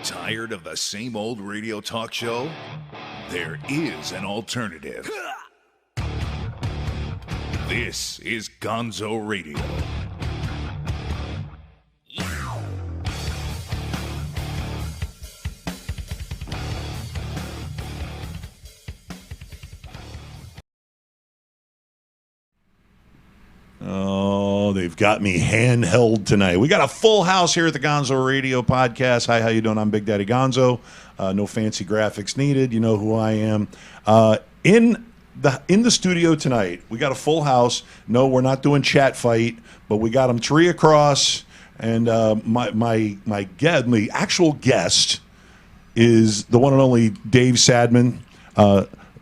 Tired of the same old radio talk show? There is an alternative. This is Gonzo Radio. Oh, they've got me handheld tonight. We got a full house here at the Gonzo Radio Podcast. Hi, how you doing? I'm Big Daddy Gonzo. No fancy graphics needed. You know who I am. In the studio tonight, we got a full house. No, we're not doing chat fight, but we got them three across. And my actual guest is the one and only Dave Sadman.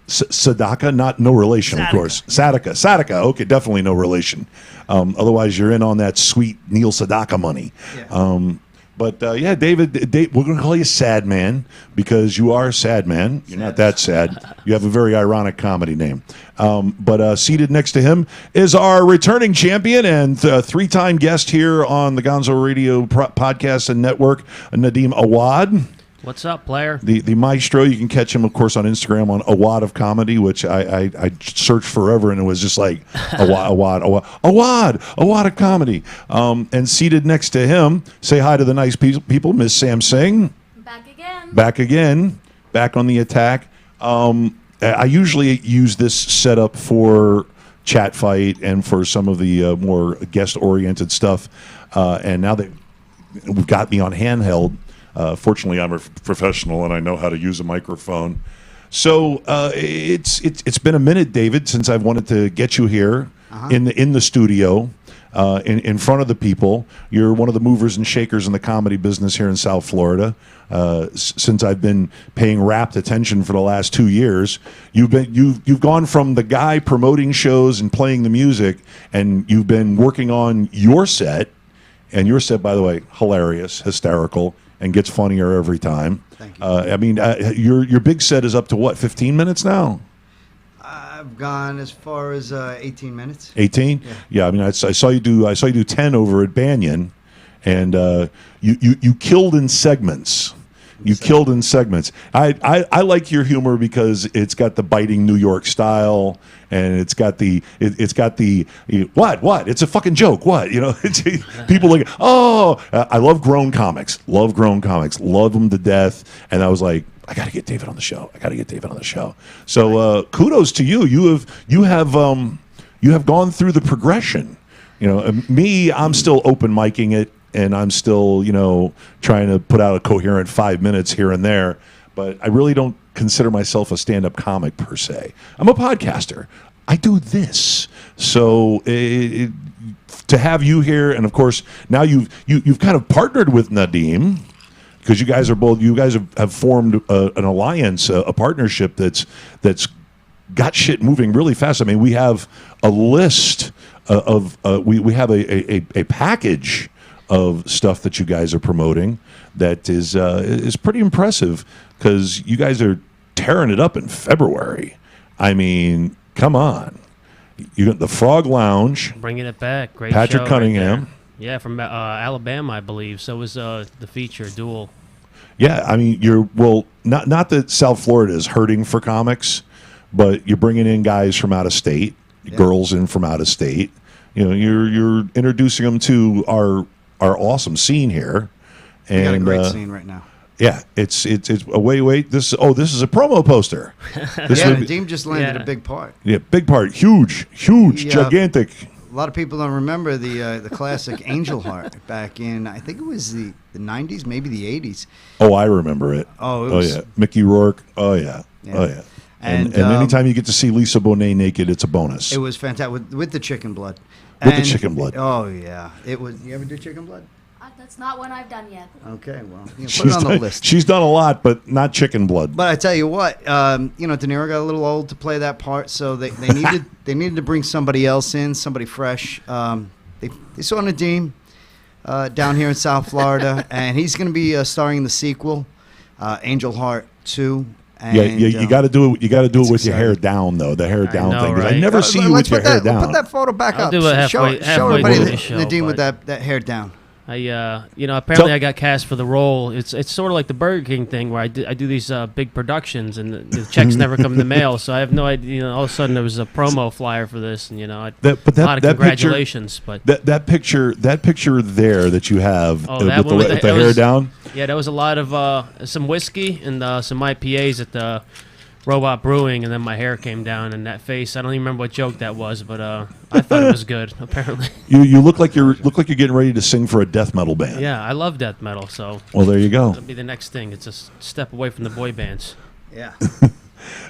Sadaka, no relation, Sadaka. Of course. Sadaka, okay, definitely no relation. Otherwise, you're in on that sweet Neil Sedaka money. Yeah. David, we're going to call you Sad Man because you are a sad man. You're not that sad. You have a very ironic comedy name. But seated next to him is our returning champion and three-time guest here on the Gonzo Radio Podcast and Network, Nadeem Awad. What's up, player? The maestro. You can catch him, of course, on Instagram on Awad of Comedy, which I searched forever, and it was just like Awad of Comedy. And seated next to him, say hi to the nice people, Miss Sam Singh. Back again. Back on the attack. I usually use this setup for chat fight and for some of the more guest-oriented stuff. And now we've got me on handheld. Fortunately, I'm a professional and I know how to use a microphone. So it's been a minute, David, since I've wanted to get you here in the studio, in front of the people. You're one of the movers and shakers in the comedy business here in South Florida. Since I've been paying rapt attention for the last 2 years, you've gone from the guy promoting shows and playing the music, and you've been working on your set. And your set, by the way, hilarious, hysterical, and gets funnier every time. Thank you. Your big set is up to what, 15 minutes now? I've gone as far as 18 minutes. 18? Yeah. I mean, I saw you do 10 over at Banyan, and you killed in segments. Killed in segments. I like your humor because it's got the biting New York style, and it's got the what? It's a fucking joke. What? People like, oh, I love grown comics. Love them to death. And I was like, I got to get David on the show. So kudos to you. You have gone through the progression. Me, I'm still open micing it. And I'm still, trying to put out a coherent 5 minutes here and there. But I really don't consider myself a stand-up comic per se. I'm a podcaster. I do this. So to have you here, and of course now you've kind of partnered with Nadeem, because you guys have formed an alliance, a partnership that's got shit moving really fast. I mean, we have a list of we have a package of stuff that you guys are promoting that is pretty impressive, because you guys are tearing it up in February. I mean, come on. You got the Frog Lounge. Bringing it back. Great Patrick show Cunningham. Right, yeah, from Alabama, I believe. So was the feature duel. Yeah, I mean, not that South Florida is hurting for comics, but you're bringing in guys from out of state, girls in from out of state. You're introducing them to our awesome scene here. We got a great scene right now. Yeah, it's wait. This is a promo poster. Nadeem just landed a big part. Yeah, big part, huge, gigantic. A lot of people don't remember the classic Angel Heart back in, I think it was the 90s, maybe the 80s. Oh, I remember it. Oh yeah, Mickey Rourke. Oh yeah. And anytime you get to see Lisa Bonet naked, it's a bonus. It was fantastic with the chicken blood. The chicken blood. Oh yeah, it was. You ever do chicken blood? That's not one I've done yet. Okay, well, put it on the list. She's done a lot, but not chicken blood. But I tell you what, De Niro got a little old to play that part, so they needed to bring somebody else in, somebody fresh. They saw Nadeem down here in South Florida, and he's going to be starring in the sequel, Angel Heart 2. And, you got to do it. You got to do it with exciting. your hair down, though. The hair down know, thing. 'Cause right? I never see you with your hair down. Put that photo back I'll up. do it show halfway everybody through the show, Nadeem with but- that hair down. Apparently I got cast for the role. It's sort of like the Burger King thing where I do these big productions and the checks never come in the mail. So I have no idea. All of a sudden there was a promo flyer for this, and a lot of congratulations. That picture there that you have with the hair down. Yeah, that was a lot of some whiskey and some IPAs at the Robot Brewing, and then my hair came down, and that face. I don't even remember what joke that was, but I thought it was good. Apparently, you look like you're getting ready to sing for a death metal band. yeah, I love death metal, so Well, there you go. that'll be the next thing. It's a step away from the boy bands. Yeah.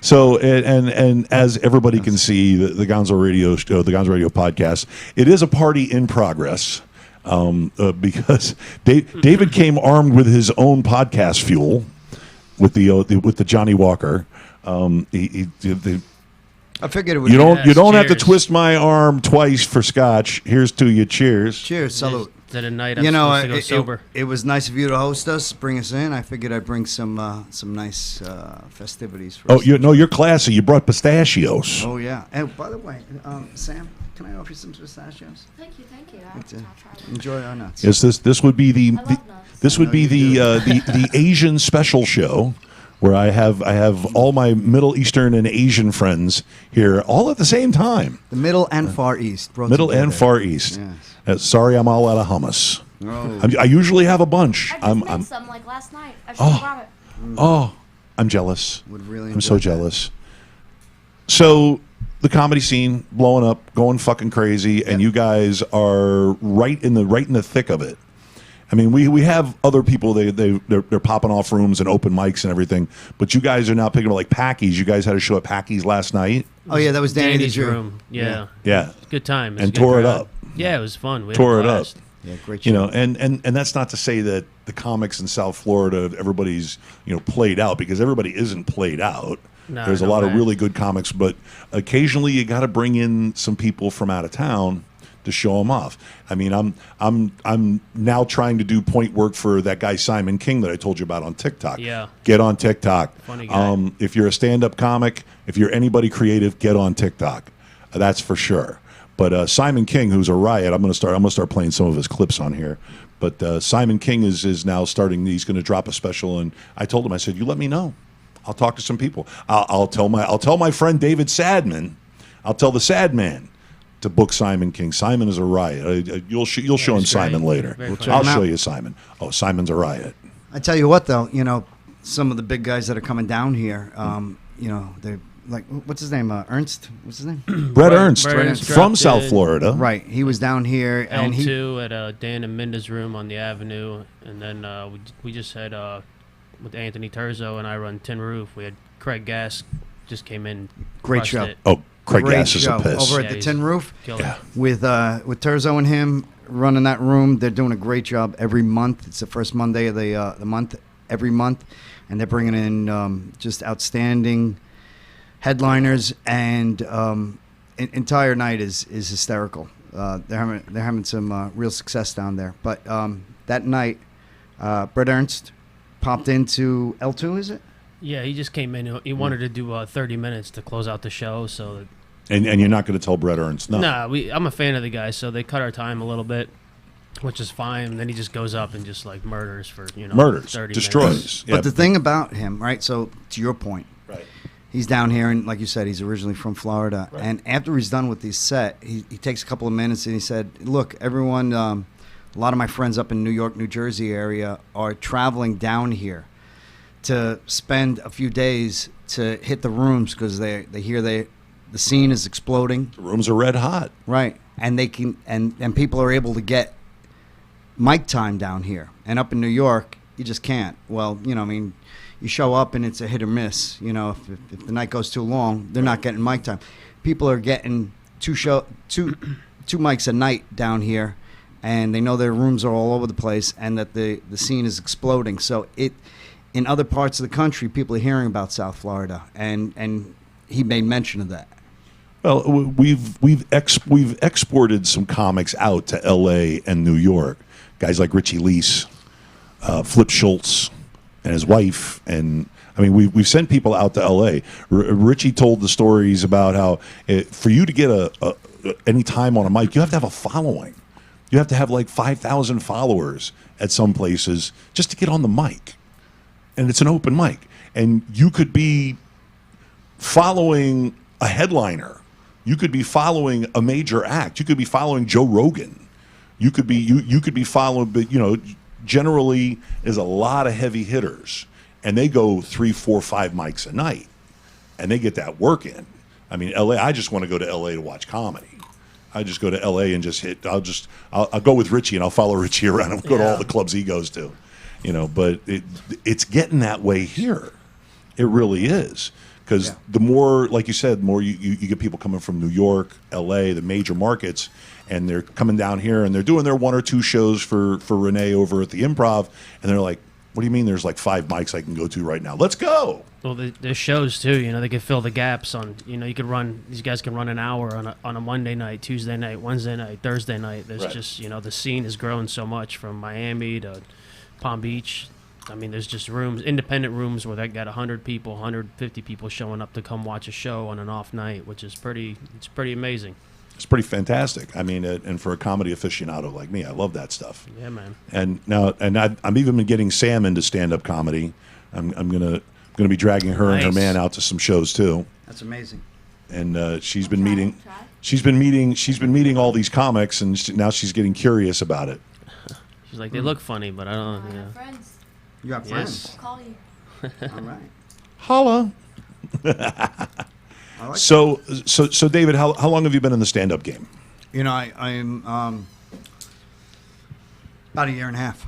So, and as everybody can see, the Gonzo Radio show, the Gonzo Radio podcast, it is a party in progress. Because David came armed with his own podcast fuel, with the Johnny Walker. I figured it would. You don't have to Cheers. twist my arm twice for scotch. Here's to you. Cheers. Cheers, salute. That a night I'm supposed to go sober. It was nice of you to host us, bring us in. I figured I'd bring some nice festivities for us. You're classy. You brought pistachios. Oh, yeah. And by the way, Sam, can I offer you some pistachios? Thank you. I'll try one. Enjoy our nuts. Yes, this would be I love nuts. this would be the Asian special show, where I have all my Middle Eastern and Asian friends here all at the same time. The Middle and Far East. brought Middle together. and Far East. Yes. Sorry, I'm all out of hummus. Oh. I usually have a bunch. I just made some like last night. I should Oh. have brought it. Oh, I'm jealous. Would really I'm so enjoy that. jealous. So the comedy scene blowing up, going fucking crazy, and you guys are right in the thick of it. I mean, we have other people. They're popping off rooms and open mics and everything, but you guys are now picking up like Packy's. You guys had a show at Packy's last night. Oh, yeah, that was Danny the Danny's Jew. room. Yeah. Yeah, Good time. It was and a good tore it crowd. up. Yeah, it was fun. We had Tore a it up. blast. Yeah, great You show. know, and that's not to say that the comics in South Florida, everybody's played out, because everybody isn't played out. No, There's a no lot of way. really good comics, but occasionally you got to bring in some people from out of town to show them off. I mean, I'm now trying to do point work for that guy Simon King that I told you about on TikTok. Yeah. Get on TikTok. Funny guy. If you're a stand-up comic, if you're anybody creative, get on TikTok. That's for sure. But Simon King, who's a riot, I'm gonna start playing some of his clips on here. But Simon King is now starting. He's going to drop a special, and I told him, I said, you let me know. I'll talk to some people. I'll tell my friend David Sadman. I'll tell the Sadman to book Simon King. Simon is a riot. You'll show him he's Simon great. later. Very funny. I'll Check him show out. you Simon. Oh, Simon's a riot. I tell you what, though, some of the big guys that are coming down here, they're like, what's his name? Ernst? What's his name? Brett Ernst Brett Ernst from dropped South in. Florida. Right. He was down here, and he. L2 at Dan and Minda's room on the Avenue, and then we just had with Anthony Terzo and I run Tin Roof. We had Craig Gass just came in. Great crushed show. it. Oh, Craig Great Gass is a show piss. over Yeah, at the he's- Tin Roof Killed Yeah. it. with Terzo and him running that room. They're doing a great job every month. It's the first Monday of the month every month, and they're bringing in just outstanding headliners, and entire night is hysterical. They're having some real success down there. But that night, Brett Ernst popped into L2. Is it? Yeah, he just came in. He wanted to do 30 minutes to close out the show, so And you're not going to tell Brett Ernst, no. nah, I'm a fan of the guy, so they cut our time a little bit, which is fine. And then he just goes up and just like murders for Murders, 30 destroys. minutes. Yeah. But the thing about him, right? So to your point, Right. he's down here, and like you said, he's originally from Florida. Right. And after he's done with his set, he takes a couple of minutes and he said, "Look, everyone, a lot of my friends up in New York, New Jersey area are traveling down here to spend a few days to hit the rooms because they hear the scene is exploding, The rooms are red hot. right? And they can and people are able to get mic time down here, and up in New York, you just can't. Well, I mean." You show up and it's a hit or miss. If the night goes too long, they're not getting mic time. People are getting two mics a night down here, and they know their rooms are all over the place, and that the scene is exploding. So in other parts of the country, people are hearing about South Florida, and he made mention of that. Well, we've exported some comics out to L.A. and New York. Guys like Richie Leese, Flip Schultz, and his wife, and I mean we've sent people out to L.A. Richie told the stories about how for you to get any time on a mic, you have to have a following. You have to have like 5,000 followers at some places just to get on the mic, and it's an open mic, and you could be following a headliner. You could be following a major act. You could be following Joe Rogan. You could be following, but generally is a lot of heavy hitters, and they go 3, 4, 5 mics a night, and they get that work in. I mean, LA. I just want to go to LA to watch comedy. I just go to LA and just hit. I'll go with Richie and I'll follow Richie around and go to all the clubs he goes to, But it's getting that way here. It really is. Because the more, like you said, the more you get people coming from New York, L.A., the major markets, and they're coming down here and they're doing their 1 or 2 shows for Renee over at the Improv, and they're like, what do you mean there's like 5 mics I can go to right now? Let's go! Well, there's shows too. They could fill the gaps on. You could run. These guys can run an hour on a Monday night, Tuesday night, Wednesday night, Thursday night. There's just the scene has grown so much from Miami to Palm Beach. I mean, there's just rooms, independent rooms where they got 100 people, 150 people showing up to come watch a show on an off night, which is pretty amazing. It's pretty fantastic. I mean, and for a comedy aficionado like me, I love that stuff. Yeah, man. And now, I'm even been getting Sam into stand-up comedy. I'm gonna be dragging her and her man out to some shows too. That's amazing. And she's been meeting all these comics, and now she's getting curious about it. She's like, they look funny, but I don't. I have friends. You have friends. Yes. I'll call you. All right. Holla. I like So David, how long have you been in the stand-up game? I'm about a year and a half.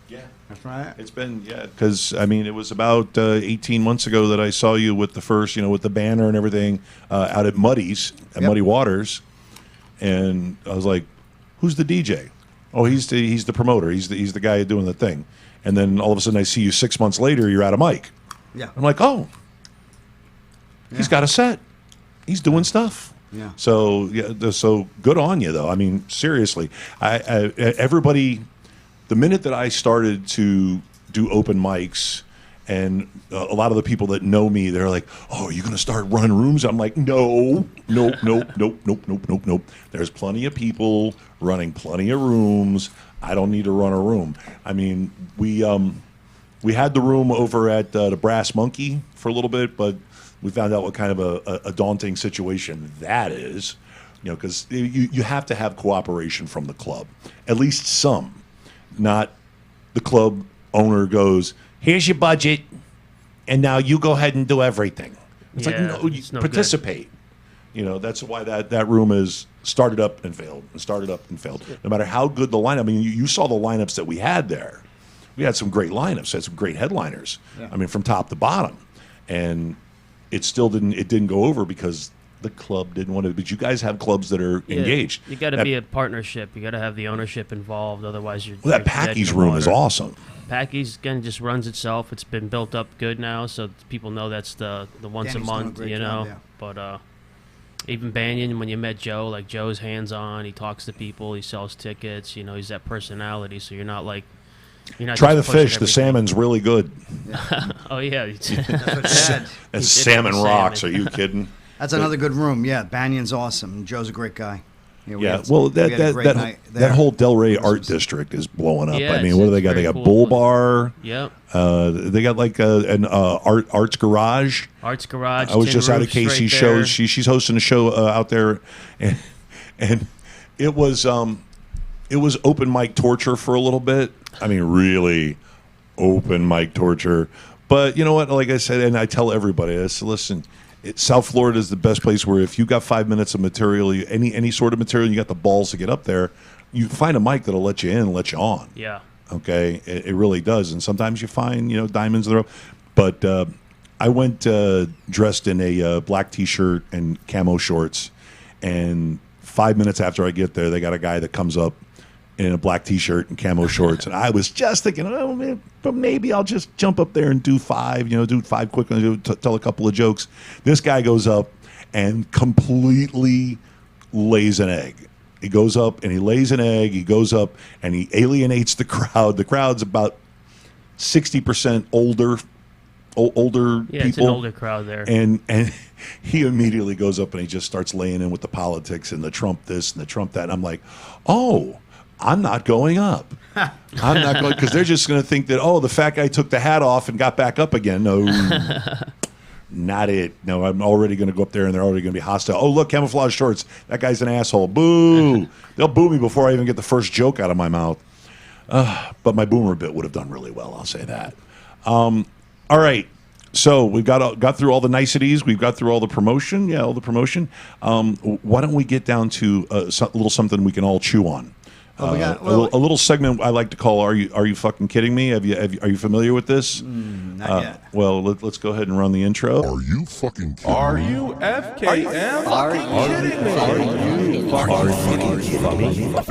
Yeah. That's right. It's been, because, I mean, it was about 18 months ago that I saw you with the first, with the banner and everything out at Muddy's, at Muddy Waters. And I was like, who's the DJ? Oh, he's the promoter. He's the guy doing the thing. And then all of a sudden I see you 6 months later, you're at a mic. Yeah. I'm like, oh, he's got a set. He's doing stuff. Yeah. So so good on you, though. I mean, seriously, everybody. The minute that I started to do open mics, and a lot of the people that know me, they're like, "Oh, are you going to start running rooms?" I'm like, "No. There's plenty of people running plenty of rooms. I don't need to run a room." I mean, we had the room over at the Brass Monkey for a little bit, but we found out what kind of a daunting situation that is, because you have to have cooperation from the club, at least some. Not the club owner goes, "Here's your budget, and now you go ahead and do everything." It's like, no, you participate. That's why that room is started up and failed, and started up and failed. No matter how good the lineup. I mean, you saw the lineups that we had there. We had some great lineups, had some great headliners. Yeah. I mean, from top to bottom, and it still didn't go over because the club didn't want to. But you guys have clubs that are engaged. You got to be a partnership. You got to have the ownership involved. Otherwise, you're. Well, that Packy's room is awesome. Packy's again just runs itself. It's been built up good now, so people know that's the once Danny's a month. doing a great job, yeah. But even Banyan, when you met Joe, like Joe's hands on. He talks to people. He sells tickets. He's that personality. So you're not like. Try the fish. The salmon's really good. Yeah. Oh yeah, that's what she said. That's salmon rocks. Are you kidding? That's another good room. Yeah, Banyan's awesome. Joe's a great guy. That whole Delray Art District is blowing up. Yeah, I mean, what do they got? They got Bull Bar. Yep. They got like an Arts Garage. Arts Garage. I was just out of Casey's show. She's hosting a show out there, and it was open mic torture for a little bit. I mean, really open mic torture. But you know what? Like I said, and I tell everybody, I said, listen. South Florida is the best place where if you got 5 minutes of material, any sort of material, you got the balls to get up there, you find a mic that'll let you in and let you on. Yeah. Okay? It really does. And sometimes you find, diamonds in the rough. But I went dressed in a black T-shirt and camo shorts, and 5 minutes after I get there, they got a guy that comes up in a black T-shirt and camo shorts, and I was just thinking, oh man, but maybe I'll just jump up there and do 5, do 5 quickly, tell a couple of jokes. This guy goes up and completely lays an egg. He goes up and he lays an egg. He goes up and he alienates the crowd. The crowd's about 60% older people. It's an older crowd there. And he immediately goes up and he just starts laying in with the politics and the Trump this and the Trump that. And I'm like, oh, I'm not going up. I'm not going, because they're just going to think that, oh, the fat guy took the hat off and got back up again. No, not it. No, I'm already going to go up there and they're already going to be hostile. Oh, look, camouflage shorts. That guy's an asshole. Boo. They'll boo me before I even get the first joke out of my mouth. But my boomer bit would have done really well, I'll say that. All right. So we've got through all the niceties. We've got through all the promotion. Yeah, all the promotion. Why don't we get down to a little something we can all chew on? A little segment I like to call "Are you fucking kidding me?" Are you familiar with this? Not yet. Well, let's go ahead and run the intro. Are you fucking kidding? Are you FKM? Are you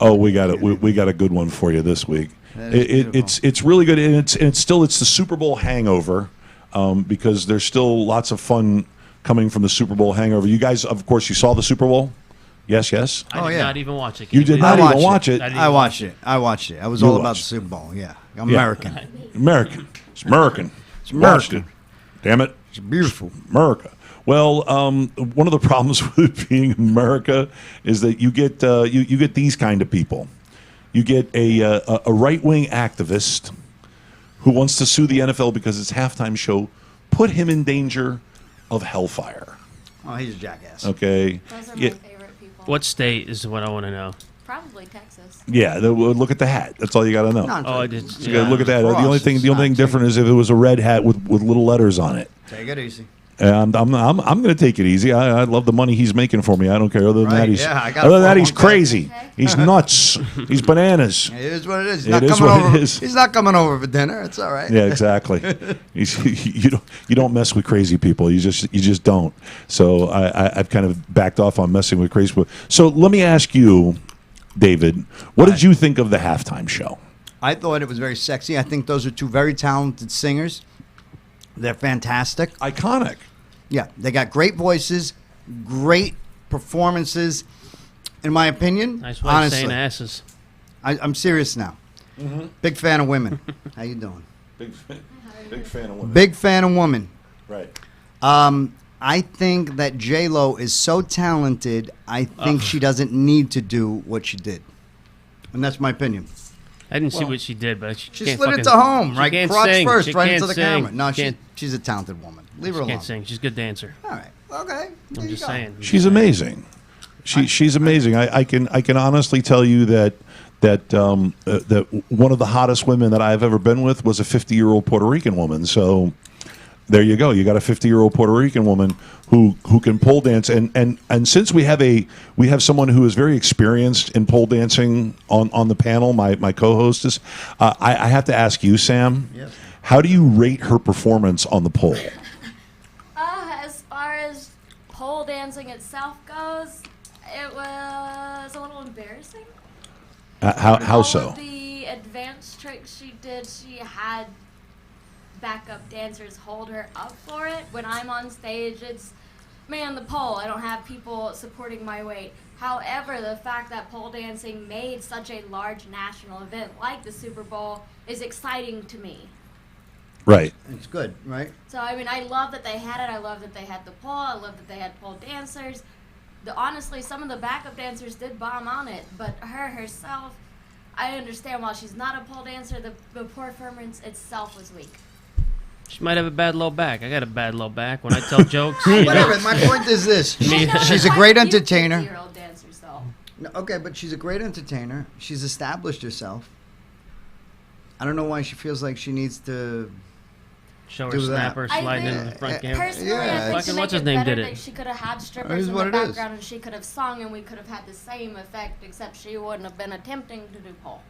Oh, we got it. We got a good one for you this week. It's really good, and it's the Super Bowl hangover, because there's still lots of fun coming from the Super Bowl hangover. You guys, of course, you saw the Super Bowl. Yes. I did not even watch it. You did not even watch it. I watched it. I was all about the Super Bowl. Yeah, I'm American. American. It's American. It's American. Watched it. Damn it. It's beautiful. America. Well, one of the problems with being America is that you get you get these kind of people. You get a right-wing activist who wants to sue the NFL because its halftime show put him in danger of hellfire. Oh, he's a jackass. Okay. Those are my favorite people. What state is what I want to know? Probably Texas. Yeah, look at the hat. That's all you got to know. Oh, I did. You gotta look at that. Cross. The only thing different is if it was a red hat with little letters on it. Take it easy. And I'm going to take it easy. I love the money he's making for me. I don't care. Other than Right, that, yeah, I got other than a that, he's 401k. crazy. Okay. He's nuts. He's bananas. It is what it is. He's It not is coming what it over. is. He's not coming over for dinner. It's all right. Yeah, exactly. You don't mess with crazy people. You just don't. So I've kind of backed off on messing with crazy people. So let me ask you, David, what did you think of the halftime show? I thought it was very sexy. I think those are two very talented singers. They're fantastic. Iconic. Yeah, they got great voices, great performances. In my opinion, Nice way of honestly, saying asses. I'm serious now. Big fan of women. How you doing? Big fan of women. Big fan of women. Right. I think that J-Lo is so talented, I think she doesn't need to do what she did. And that's my opinion. I didn't see what she did, but she She can't slid fucking, into home, she right? can't Crotch sing. first, She right can't into the sing. camera. No, She can't, she's a talented woman. Leave her she alone. can't sing. She's a good dancer. All right. Okay. There I'm you just go. saying. She's amazing. She's amazing. I can honestly tell you that one of the hottest women that I've ever been with was a 50-year-old Puerto Rican woman. So there you go. You got a 50-year-old Puerto Rican woman who can pole dance, and since we have someone who is very experienced in pole dancing on the panel, my co-hostess, I have to ask you, Sam, Yes. how do you rate her performance on the pole? As far as pole dancing itself goes, it was a little embarrassing. How All so? of the advanced tricks she did, she had backup dancers hold her up for it. When I'm on stage, it's me on the pole. I don't have people supporting my weight. However, the fact that pole dancing made such a large national event like the Super Bowl is exciting to me. Right. It's good, right? So, I mean, I love that they had it. I love that they had the pole. I love that they had pole dancers. Honestly, some of the backup dancers did bomb on it, but her herself, I understand while she's not a pole dancer, the performance itself was weak. She might have a bad low back. I got a bad low back when I tell jokes. you know. Whatever. My point is this: I know, she's a Quite great few entertainer. 50-year-old dancers, though. No, okay, but she's a great entertainer. She's established herself. I don't know why she feels like she needs to. Show her do that. snapper I sliding think- into the front camera. Personally, Yeah, I think Fucking to make what's his it name better did that it. she could have had It strippers is in what the it is. background and she could have sung and we could have had the same effect, except she wouldn't have been attempting to do pole.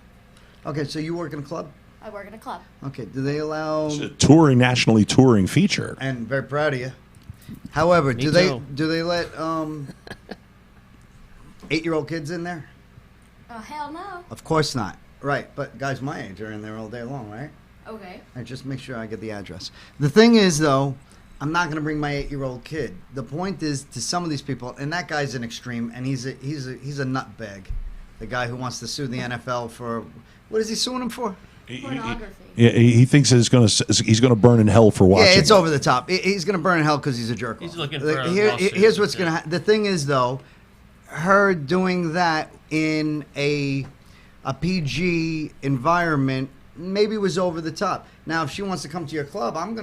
Okay, so you work in a club. I work in a club. Okay, do they allow? It's a nationally touring feature. And very proud of you. However, Me do they too. let 8-year-old kids in there? Oh, hell no. Of course not. Right, but guys my age are in there all day long, right? Okay. And just make sure I get the address. The thing is, though, I'm not going to bring my 8-year-old kid. The point is, to some of these people, and that guy's an extreme, and he's a nutbag. The guy who wants to sue the NFL for, what is he suing him for? Pornography. He thinks that he's going to burn in hell for watching. Yeah, it's over the top. He's going to burn in hell because he's a jerk. He's looking for a Here's what's lawsuit. going to happen. The thing is, though, her doing that in a PG environment maybe was over the top. Now, if she wants to come to your club, I'm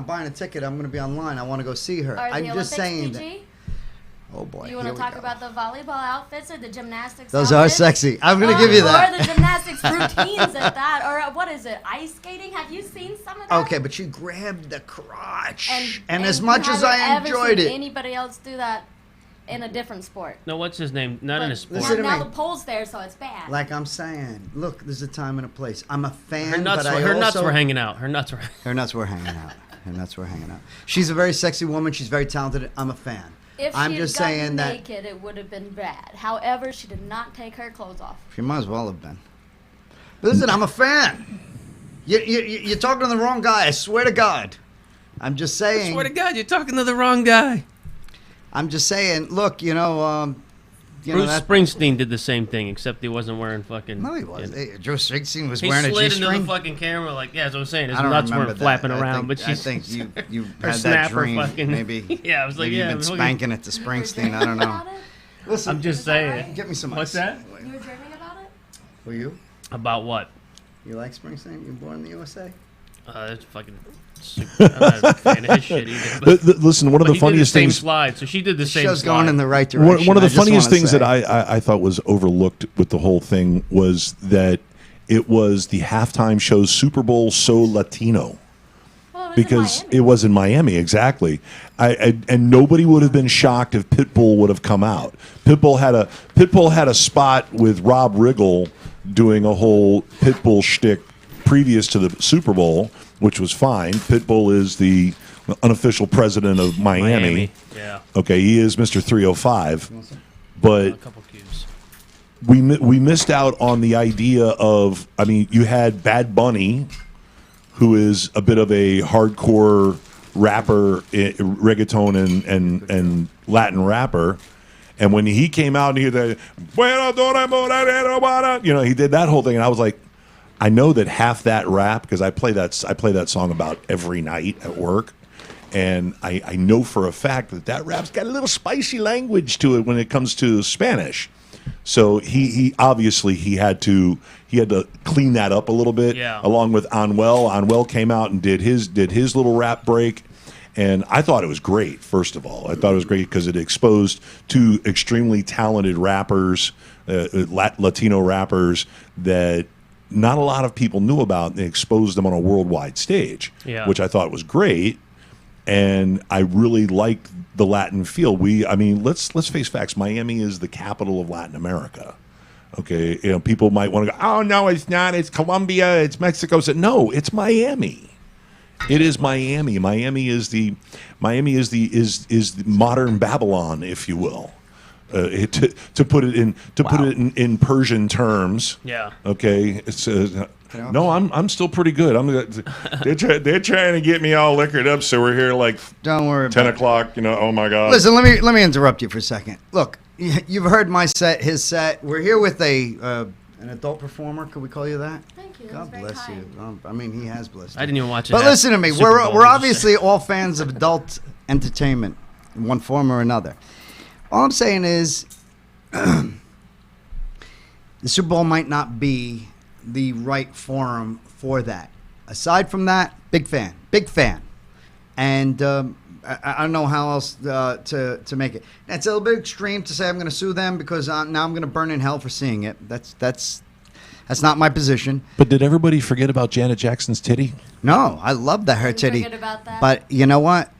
buying a ticket. I'm gonna be online. I want to go see her. Are the I'm Olympics just saying PG? that. Oh boy. Do you want to talk about the volleyball outfits or the gymnastics Those are outfits? sexy. I'm gonna give you that. Or the gymnastics routines at that. Or what is it? Ice skating? Have you seen some of that? Okay, but she grabbed the crotch, And as you much as I haven't ever enjoyed seen it. anybody else do that in a different sport. No, what's his name? Not in a But sport. Listen to now me. the pole's there, so it's bad. Like I'm saying, look, there's a time and a place. I'm a fan, Her nuts, but I her nuts also were hanging out. Her nuts were. Her nuts were hanging out. Her nuts were hanging out. She's a very sexy woman. She's very talented. I'm a fan. If I'm she just had gotten saying that naked, it would have been bad. However, she did not take her clothes off. she might as well have been. But listen, I'm a fan. You're talking to the wrong guy. I swear to God. I'm just saying. Swear to God, you're talking to the wrong guy. I'm just saying. Look, Bruce Springsteen did the same thing, except he wasn't wearing fucking. No, he was. Hey, Joe Springsteen was He wearing a slid into G-string. the fucking camera like, yeah, that's what I'm saying. His I don't nuts remember weren't that. flapping I around, think, but she's. I think you her had that snapper dream. fucking. Maybe. Yeah, I was like, maybe yeah. you've been fucking- spanking it to Springsteen. I don't know. About it? Listen, I'm just saying. get me some ice. What's that? You were dreaming about it? Were you? About what? You like Springsteen? You born in the USA? That's fucking. I'm not a fan of his shit either. But, Listen, one of but the he did funniest the same things. slide, so she did the The same show's slide. going in the right direction. One of I the just funniest wanna things say. that I thought was overlooked with the whole thing was that it was the halftime show's Super Bowl so Latino. Well, it was in Because Miami. it was in Miami, exactly. And nobody would have been shocked if Pitbull would have come out. Pitbull had a spot with Rob Riggle doing a whole Pitbull shtick previous to the Super Bowl, which was fine. Pitbull is the unofficial president of Miami. Yeah. Okay, he is Mr. 305. But A couple cubes. we missed out on the idea of, I mean, you had Bad Bunny, who is a bit of a hardcore rapper, reggaeton and Latin rapper. And when he came out and he did that, he did that whole thing, and I was like, I know that half that rap, because I play that song about every night at work, and I know for a fact that rap's got a little spicy language to it when it comes to Spanish. So he obviously he had to clean that up a little bit. Yeah. Along with Anuel. Anuel came out and did his little rap break. And I thought it was great, first of all. I thought it was great because it exposed two extremely talented rappers, Latino rappers, that not a lot of people knew about, and exposed them on a worldwide stage, which I thought was great. And I really liked the Latin feel. Let's face facts. Miami is the capital of Latin America. Okay, people might want to go, oh, no, it's not. It's Colombia. It's Mexico. So, no, it's Miami. It is Miami. Miami is the modern Babylon, if you will. To put it in Persian terms. Yeah. Okay. It's no, I'm still pretty good. They're trying to get me all liquored up, so we're here like Don't worry 10 about it. o'clock. Oh my God. Listen, let me interrupt you for a second. Look, you've heard my set, his set. We're here with an adult performer. Could we call you that? Thank you. God That's very bless kind. you. He has blessed you. I didn't even watch it. But listen to me. Super Bowl. We're obviously all fans of adult entertainment in one form or another. All I'm saying is the Super Bowl might not be the right forum for that. Aside from that, big fan. And I don't know how else to make it. It's a little bit extreme to say I'm going to sue them because now I'm going to burn in hell for seeing it. That's not my position. But did everybody forget about Janet Jackson's titty? No, I love her Didn't titty. forget about that. But you know what?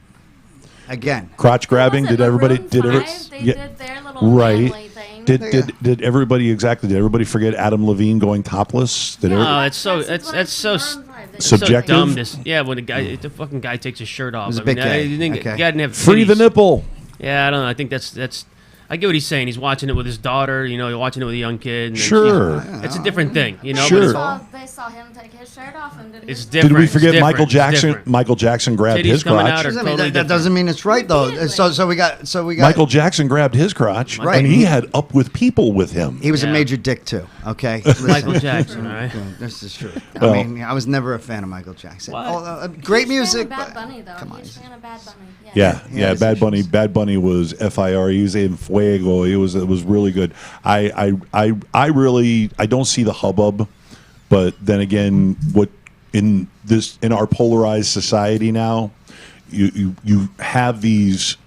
Again, Crotch grabbing? Was it Did everybody? Maroon Did every- 5? They yeah, did their little right. family thing. Did everybody exactly? Did everybody forget Adam Levine going topless? Did No, everybody- it's so That's that's so what Maroon 5 did. Subjective? So dumb. When the fucking guy takes his shirt off. was a big I gay. didn't Okay. God didn't have free the titties. nipple? Yeah, I don't know. I think that's I get what he's saying. He's watching it with his daughter. You know, he's watching it with a young kid. And Sure. it's a different thing. You know, Sure. They saw him take his shirt off and did It's his different. Did we forget It's Michael different. It's Jackson? different. Michael Jackson grabbed Titties his coming crotch. out are I mean, totally that different. doesn't mean it's right though. Repeatedly. So we got Michael Jackson grabbed his crotch, Right. and he had up with people with him. He was a Yeah. major dick too. Okay, Listen. Michael Jackson, all right? Okay, this is true. Well- I mean, I was never a fan of Michael Jackson. What? Great He's a music, fan of Bad but Bunny, though. come on. He's a fan of Bad Bunny. Yeah, Yeah, his Bad Bunny. issues. Bad Bunny was FIR. He was in Fuego. It was really good. I really don't see the hubbub, but then again, what in our polarized society now, you have these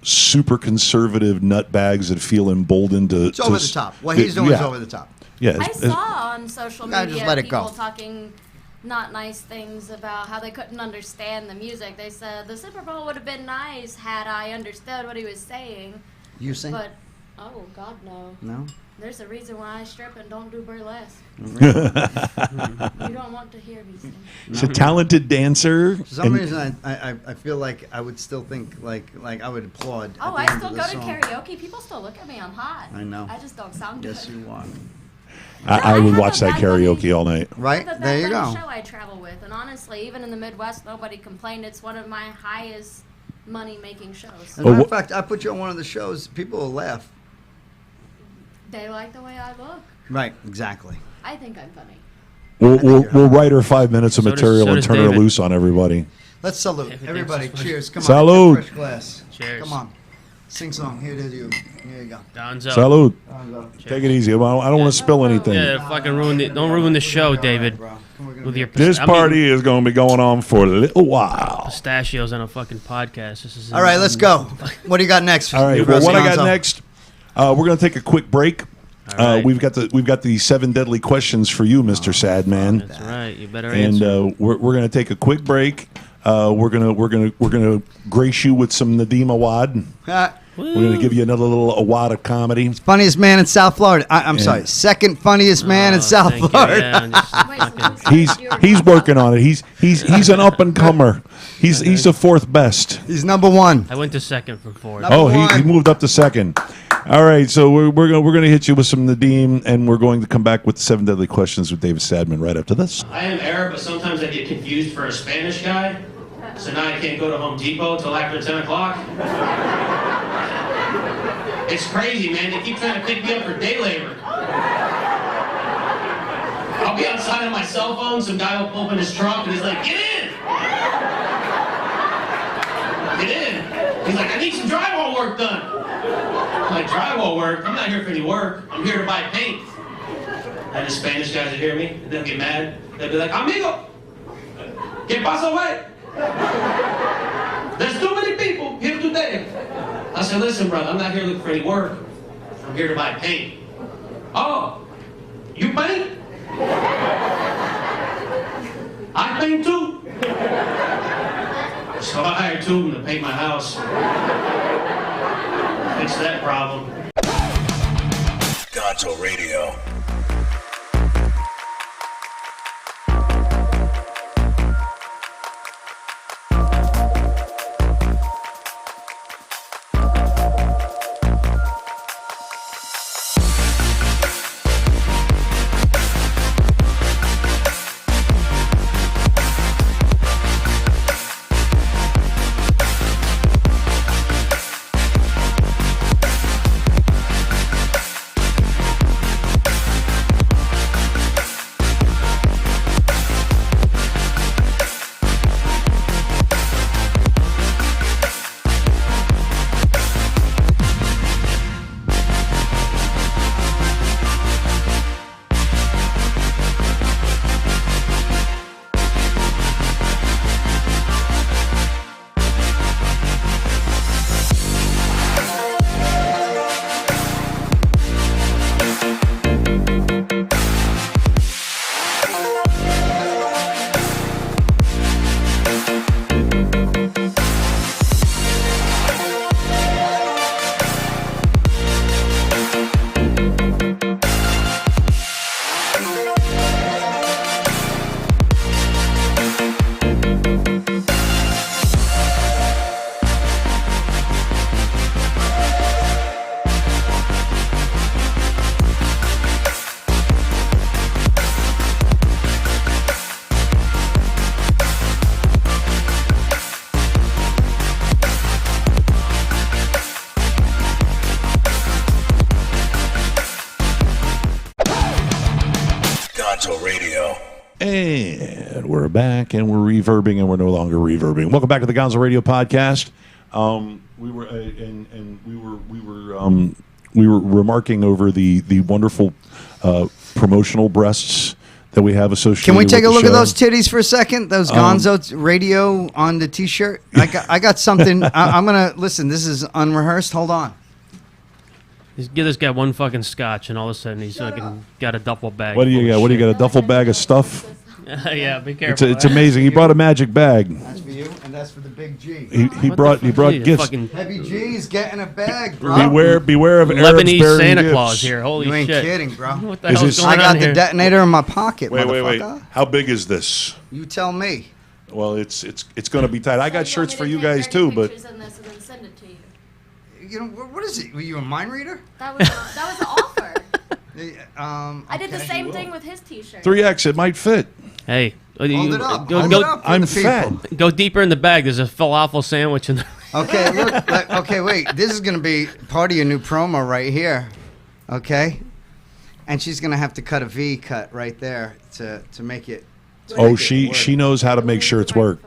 super conservative nutbags that feel emboldened to. It's over the top. What he's doing is over the top. Yeah, I saw on social Gotta media just let it people go. talking not nice things about how they couldn't understand the music. They said the Super Bowl would have been nice had I understood what he was saying. You sing? But oh God, no. No. There's a reason why I strip and don't do burlesque. You don't want to hear me sing. He's a talented dancer. For some and- reason, I feel like I would still think like I would applaud. Oh, at the I end still of go the to song. karaoke. People still look at me. I'm hot. I know. I just don't sound Yes, good. you are. I would have watch a that Bad Bunny- karaoke all night. Right The Bad there, you Bunny go. show I travel with, and honestly, even in the Midwest, nobody complained. It's one of my highest money-making shows. As a matter Oh, of fact, I put you on one of the shows. People will laugh. They like the way I look. Right. Exactly. I think I'm funny. We'll write her 5 minutes of So does- material so and does turn her David. loose on everybody. Let's salute Everything's everybody. so funny. Cheers. Come Salud. on. Fresh glass. Cheers. Come on. Sing song. Here it is. You. Here you go. Gonzo. Salud. Gonzo. Take it easy. I don't want to spill anything. Yeah, fucking don't ruin the show, David. Bro. Come on, we're gonna With be- your This I'm eating party is going to be going on for a little while. pistachios on a fucking podcast. This is All right, let's go. What do you got next? All right. Well, what I got next? We're going to take a quick break. All right. We've got the 7 deadly questions for you, Mr. Sadman. That's right. You better And answer. we're going to take a quick break. We're gonna grace you with some Nadeem Awad. We're gonna give you another little Awad of comedy. Funniest man in South Florida. I'm sorry. Second funniest man in South Thank you. Florida. Yeah, and just Wait, fucking- He's working on it. He's an up and comer. He's the 4th best. He's number one. I went to second from 4. Number Oh, he one. moved up to 2nd. All right, so we're gonna hit you with some Nadeem, and we're going to come back with the 7 deadly questions with David Sadman right after this. I am Arab, but sometimes I get confused for a Spanish guy. So now I can't go to Home Depot till after 10 o'clock. It's crazy, man. They keep trying to pick me up for day labor. I'll be outside on my cell phone. Some guy will open his trunk and he's like, "Get in! Get in!" He's like, "I need some drywall work done." I'm like, "Drywall work? I'm not here for any work. I'm here to buy paint." And the Spanish guys will hear me, and they'll get mad. They'll be like, "Amigo, ¿qué pasó, güey? There's too many people here today." I said, "Listen, brother, I'm not here looking for any work. I'm here to buy paint." "Oh, you paint? I paint too." So I hired 2 of them to paint my house. Fix that problem. Gonzo Radio. And we're back, and we're reverbing, and we're no longer reverbing. Welcome back to the Gonzo Radio Podcast. We were remarking over the wonderful promotional breasts that we have associated. Can we take a with the look at show. those titties for a second? Those Gonzo radio on the T-shirt. I got something. I'm gonna listen. This is unrehearsed. Hold on. Just give this guy one fucking scotch, and all of a sudden he's fucking got a duffel bag. What do you full got? of What do you shit. got? A duffel bag of stuff? Yeah, be careful. It's amazing. He brought a magic bag. That's for you, and that's for the big G. He What brought the fuck? gifts. Fucking Heavy G's getting a bag, bro. Beware of Arabs Lebanese bearing Santa gifts. Claus here. Holy You ain't shit! kidding, bro. What the Is hell's this- going I got on the here? detonator in my pocket, Wait. motherfucker. How big is this? You tell me. Well, it's going to be tight. I got So shirts want for me you to take guys 30 too, but pictures in this and then send it to you. You know what is it? Were you a mind reader? That was an offer. I did the Okay. same thing with his T-shirt. 3X, it might fit. Hey, Hold it up. Go, Hold go, it up for I'm the fat. people. go deeper in the bag. There's a falafel sandwich in there. Okay, look. Okay, wait. This is gonna be part of your new promo right here. Okay, and she's gonna have to cut a V cut right there to make it. Oh, she knows how to make shirts work.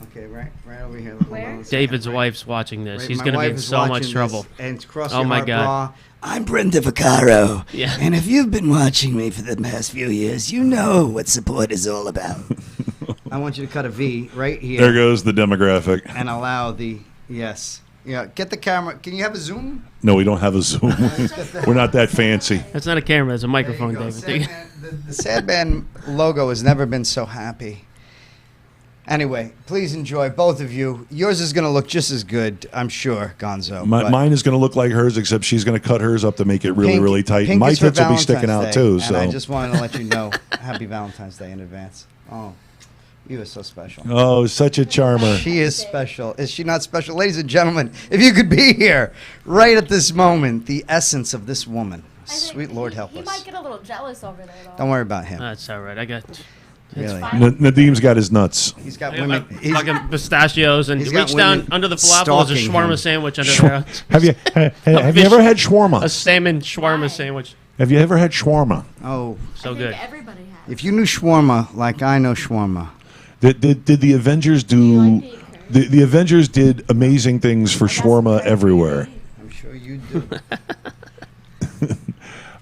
Okay, right over here. Hold Where? on a second. David's wife's watching this. Right, He's my going to be wife in is so much watching trouble. this, and it's cross Oh your my heart God. bra. I'm Brenda Vaccaro. Yeah. And if you've been watching me for the past few years, you know what support is all about. I want you to cut a V right here. There goes the demographic. And allow the yes. Yeah, get the camera. Can you have a zoom? No, we don't have a Zoom. We're not that fancy. That's not a camera. That's a microphone, There you go. David. The Sadman logo has never been so happy. Anyway, please enjoy, both of you. Yours is going to look just as good, I'm sure, Gonzo. but Mine is going to look like hers, except she's going to cut hers up to make it really, pink- really tight. pink My is for tits will be sticking out Valentine's too. Day, So, and I just wanted to let you know, Happy Valentine's Day in advance. Oh, you are so special. oh, such a charmer. She is special. Is she not special? Ladies and gentlemen, if you could be here right at this moment, the essence of this woman. I think Sweet Lord help he us. might get a little jealous over there, though. Don't worry about him. That's all right. I got Really. fine. Nadeem's got his nuts. He's got I got women. my fucking pistachios and he's got reach down women under the falafel. There's a stalking shawarma him. sandwich under there. Have you ever had A shawarma? salmon shawarma Why? sandwich. Have you ever had shawarma? Oh, So I think good. everybody has. if you knew shawarma like I know shawarma. Did the Avengers Do you do? like being cursed? The Avengers did amazing things for That's shawarma crazy. everywhere. I'm sure you do.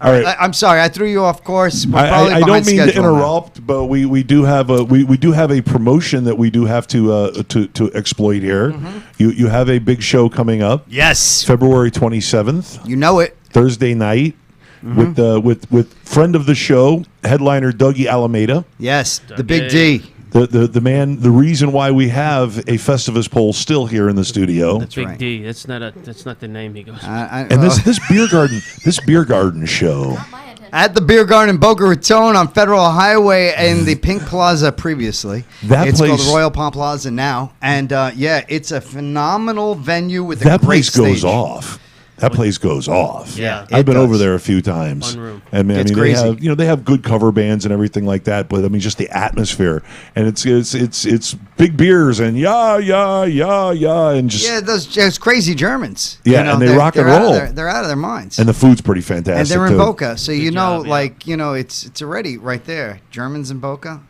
All right. I'm sorry, I threw you off course. We're probably I don't behind mean to schedule now. interrupt, but we do have a promotion that we do have to exploit here. Mm-hmm. You have a big show coming up, Yes, February 27th, you know it. Thursday night, with friend of the show, headliner Dougie Alameda, Yes, the big Dougie. D. the man, the reason why we have a Festivus poll still here in the studio. Big right. D. That's not the name he goes. And this beer garden show. Not my attention. at the Beer Garden in Boca Raton on Federal Highway in the Pink Plaza previously. That it's place- called the Royal Palm Plaza now. And yeah, it's a phenomenal venue with a That great place goes stage. off. That place goes off. Yeah. I've been It over does. there a few times. Fun room. And It's they crazy. have they have good cover bands and everything like that. But I mean, just the atmosphere and it's big beers and and just Yeah, those crazy Germans. Yeah, and they rock and they're out of roll. they're out of their minds. and the food's pretty fantastic. And they're in too. Boca, so you Good know, job, yeah. like it's already right there. Germans in Boca,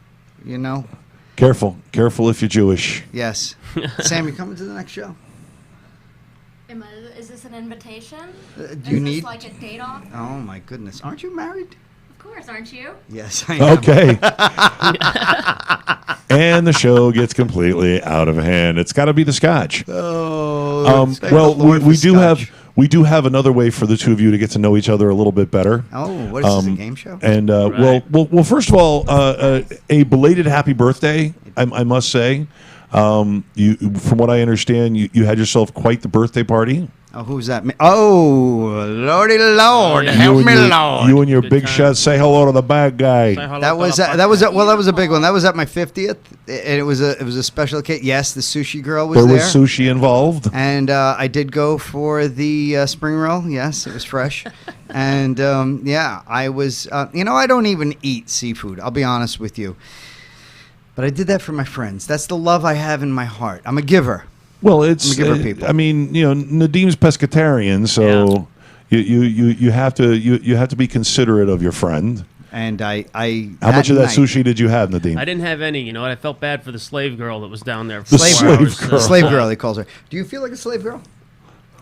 you know. Careful if you're Jewish. Yes, Sam, you coming to the next show? Is this an invitation? Do Is you this need? like a date off? Oh my goodness, aren't you married? Of course, aren't you? Yes, I am. Okay. And the show gets completely out of hand. It's got to be the scotch. Oh, thank Well, the Lord we for do Scotch. have another way for the two of you to get to know each other a little bit better. Oh, what is this, a game show? And Right. well, first of all, a belated happy birthday. I must say, you from what I understand, you had yourself quite the birthday party. Oh, who's that? Oh, Lordy Lord, yeah. help me, You Lord. and your Good big time. shot. Say hello to the bad guy. That was a big one. That was at my 50th, and it was a special occasion. Yes, the sushi girl was There there. was sushi involved. And I did go for the spring roll. Yes, it was fresh. And yeah, I was. I don't even eat seafood. I'll be honest with you. But I did that for my friends. That's the love I have in my heart. I'm a giver. Well, it's. I'm a giver, people. I mean, Nadeem's pescatarian, so you have to be considerate of your friend. And I How much of that night- sushi did you have, Nadeem? I didn't have any. You know what? I felt bad for the slave girl that was down there. For The 4 slave hours, girl. Slave girl, he calls her. Do you feel like a slave girl?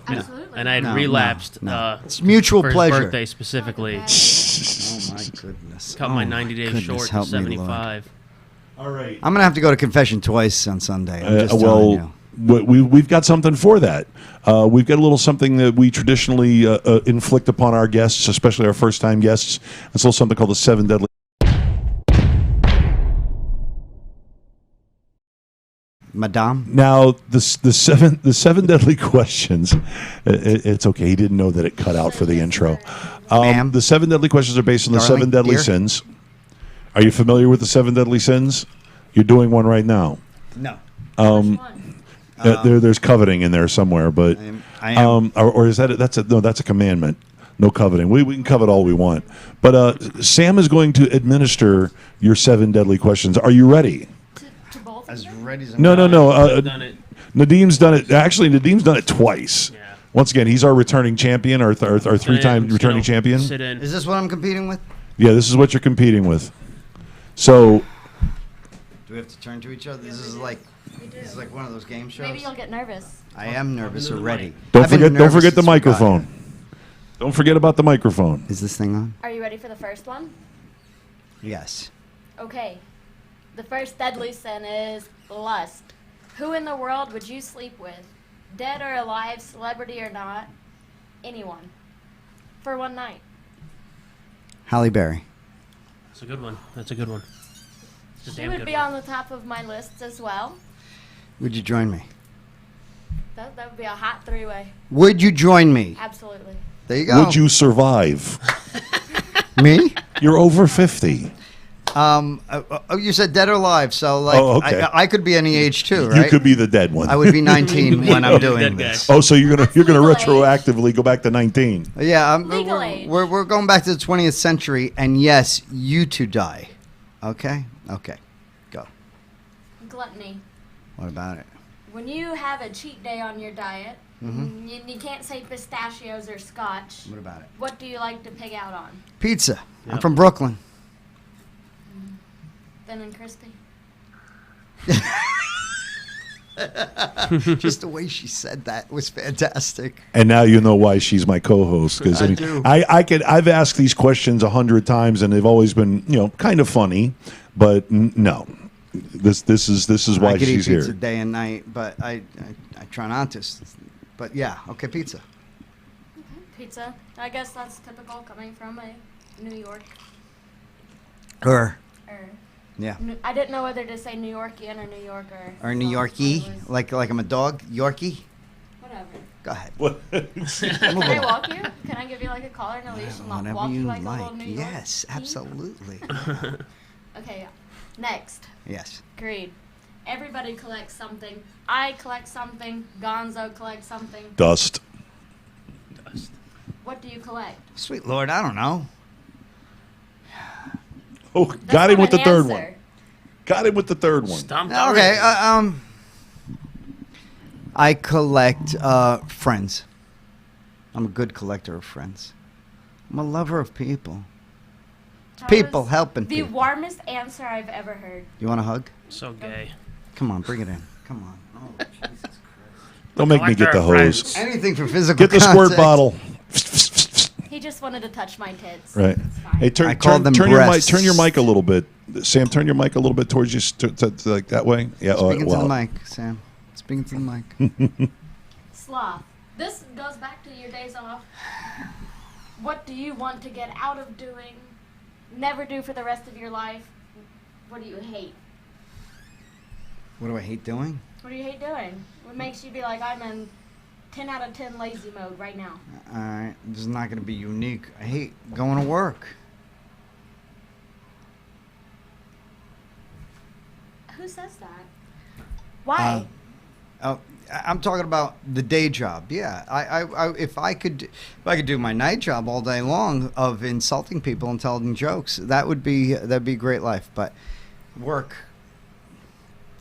Absolutely. And I had No, relapsed. no. It's mutual for his pleasure. birthday specifically. Oh my goodness. Cut my 90 days goodness, short to help me, Lord. 75. All right. I'm gonna have to go to confession twice on Sunday. I'm just telling you. We've got something for that. We've got a little something that we traditionally inflict upon our guests, especially our first-time guests. It's a little something called the 7 Deadly. Madame. Now, the seven deadly questions. It's okay. He didn't know that it cut out for the intro. Ma'am? The 7 deadly questions are based on the Darling, 7 deadly dear? sins. Are you familiar with the 7 deadly sins? You're doing one right now. No. Which one? There's coveting in there somewhere, but I am. or is that that's a commandment? No coveting. We can covet all we want, but Sam is going to administer your 7 deadly questions. Are you ready? To both of As them? ready as No. I've done it. Nadeem's done it. Actually, Nadeem's done it twice. Yeah. Once again, he's our returning champion, our three-time Just, returning you know, champion. Sit in. Is this what I'm competing with? Yeah, this is what you're competing with. So, Do we have to turn to each other? This is like one of those game shows. Maybe you'll get nervous. I am nervous into the already. mic. don't I've been forget nervous the since we got microphone. here. Don't forget about the microphone. Is this thing on? Are you ready for the first one? Yes. Okay. The first deadly sin is lust. Who in the world would you sleep with? Dead or alive, celebrity or not? Anyone. For one night. Halle Berry. That's a good one. That's a good one. It's a She damn would good be one. on the top of my list as well. Would you join me? That would be a hot three-way. Would you join me? Absolutely. There you go. Would you survive? Me? You're over 50. You said dead or alive, so like Oh, okay. I could be any age too, right? You could be the dead one. I would be 19 when I'm doing Dead guy. this. Oh, so you're gonna legal age. retroactively go back to 19. Yeah, Legal age. we're going back to the 20th century, and yes, you two die. Okay, go. Gluttony. What about it? When you have a cheat day on your diet, you can't say pistachios or scotch. What about it? What do you like to pig out on? Pizza. I'm Yep. from Brooklyn. Thin and crispy. Just the way she said that was fantastic. And now you know why she's my co-host. Because I do. I've asked these questions 100 times, and they've always been kind of funny, but no. This is why I could she's eat pizza here. day and night, but I try not to. But yeah, okay, pizza. Pizza. I guess that's typical coming from a New York. Or Or yeah, I didn't know whether to say New Yorkian or New Yorker. or New so Yorkie, I was- like I'm a dog, Yorkie. Whatever. Go ahead. What? Can I walk you? Can I give you like a collar and a leash and Whatever walk you you like a like. little New Yes, Yorkie? absolutely. Okay, next. Yes. Agreed. Everybody collects something. I collect something. Gonzo collects something. Dust. What do you collect? Sweet Lord, I don't know. Oh, That's got him not with the an third answer. one. Got him with the third one. Stomped Okay, already. I collect friends. I'm a good collector of friends. I'm a lover of people. That People was helping The people. warmest answer I've ever heard. You want a hug? So gay. Come on, bring it in. Come on. Oh, Jesus Christ. Don't make me get the hose. Anything for physical Get the squirt contact. bottle. He just wanted to touch my tits. Right. It's fine. Hey, I call them turn your mic. breasts. Turn your mic a little bit, Sam. Turn your mic a little bit towards you, like that way. Yeah. Speaking to wow. the mic, Sam. Speaking to the mic. Sloth. This goes back to your days off. What do you want to get out of doing? Never do for the rest of your life? What do you hate? What do I hate doing? What do you hate doing? What makes you be like, I'm in 10 out of 10 lazy mode right now? All right, this is not going to be unique. I hate going to work. Who says that? Why? I'm talking about the day job. Yeah, if I could do my night job all day long of insulting people and telling jokes, that'd be a great life. But work,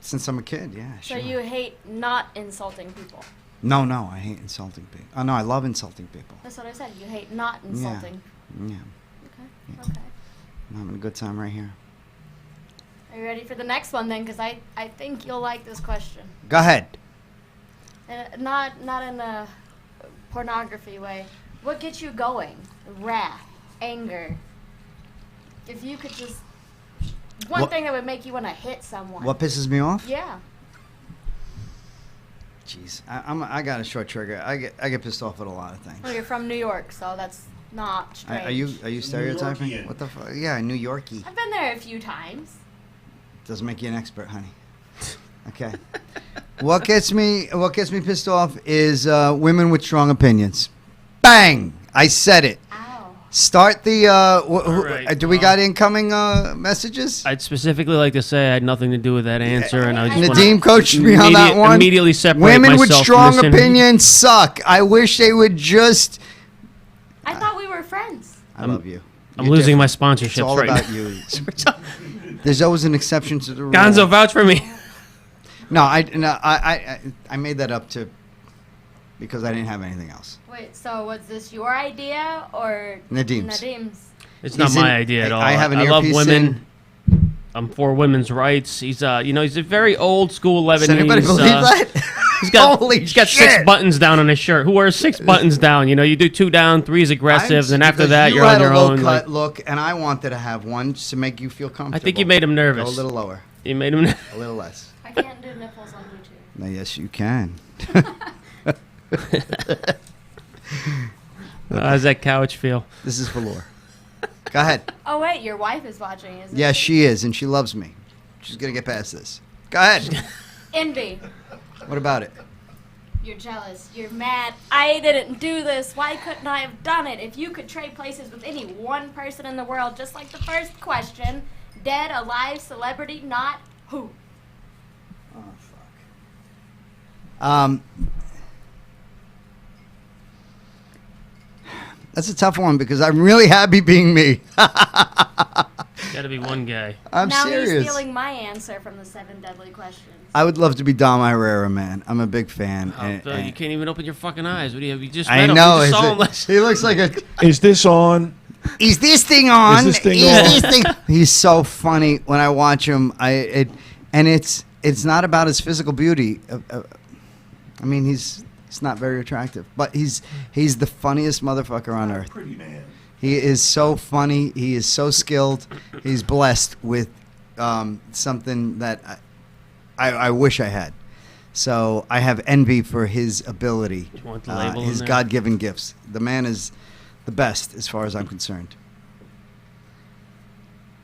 since I'm a kid, yeah. So Sure. you hate not insulting people. No, I hate insulting people. Oh no, I love insulting people. That's what I said. You hate not insulting. Yeah. Okay. Okay. I'm having a good time right here. Are you ready for the next one then? Because I think you'll like this question. Go ahead. And not in a pornography way. What gets you going? Wrath, anger. If you could just one thing that would make you want to hit someone. What pisses me off? Yeah. Jeez, I got a short trigger. I get pissed off at a lot of things. Well, you're from New York, so that's not strange. Are you stereotyping? Yorkian. What the fuck? Yeah, New Yorkie. I've been there a few times. Doesn't make you an expert, honey. Okay. What gets me pissed off is women with strong opinions. Bang! I said it. Ow. Start the. right, Do we got incoming messages? I'd specifically like to say I had nothing to do with that answer, and I just want Nadeem coached me on that one. Immediately separate Women with myself strong from this opinions suck. I wish they would just. I thought we were friends. I love you. I'm You're losing my different. It's sponsorships all right about now. you. There's always an exception to the rule. Gonzo, vouch for me. No, I made that up because I didn't have anything else. Wait, so was this your idea or Nadeem's. It's not He's my in- idea at all. I have an I love earpiece women. I'm for women's rights. He's he's a very old school Lebanese. Does anybody believe that? He's got Holy he's got shit. 6 buttons down on his shirt. Who wears 6 buttons down? You know, you do 2 down, 3 is aggressive, then after Because that you you're on had your a low own. cut Like, look, and I wanted to have one just to make you feel comfortable. I think you made him nervous. Go a little lower, You made him. a little less. I can't do nipples on YouTube. No, yes, you can. How's that couch feel? This is for Laura. Go ahead. Oh wait, your wife is watching, isn't Yes, she is, and she loves me. She's gonna get past this. Go ahead. Envy. What about it? You're jealous. You're mad. I didn't do this. Why couldn't I have done it? If you could trade places with any one person in the world, just like the first question, dead, alive, celebrity, not, who? Oh fuck. That's a tough one because I'm really happy being me. Got to be one guy. I'm now serious. he's stealing my answer from the 7 deadly questions. I would love to be Dom Herrera, man. I'm a big fan. Oh, Phil, you can't even open your fucking eyes. What do you have? You just I met him. know. You just is saw it- him last- he looks like a. Is this on? Is this thing on? Is this thing Is on? this thing? He's so funny when I watch him. And it's not about his physical beauty. I mean, he's not very attractive, but he's the funniest motherfucker on earth. Pretty man. He is so funny. He is so skilled. He's blessed with something that I wish I had. So I have envy for his ability, You want the label in his there? God-given gifts. The man is the best as far as I'm concerned.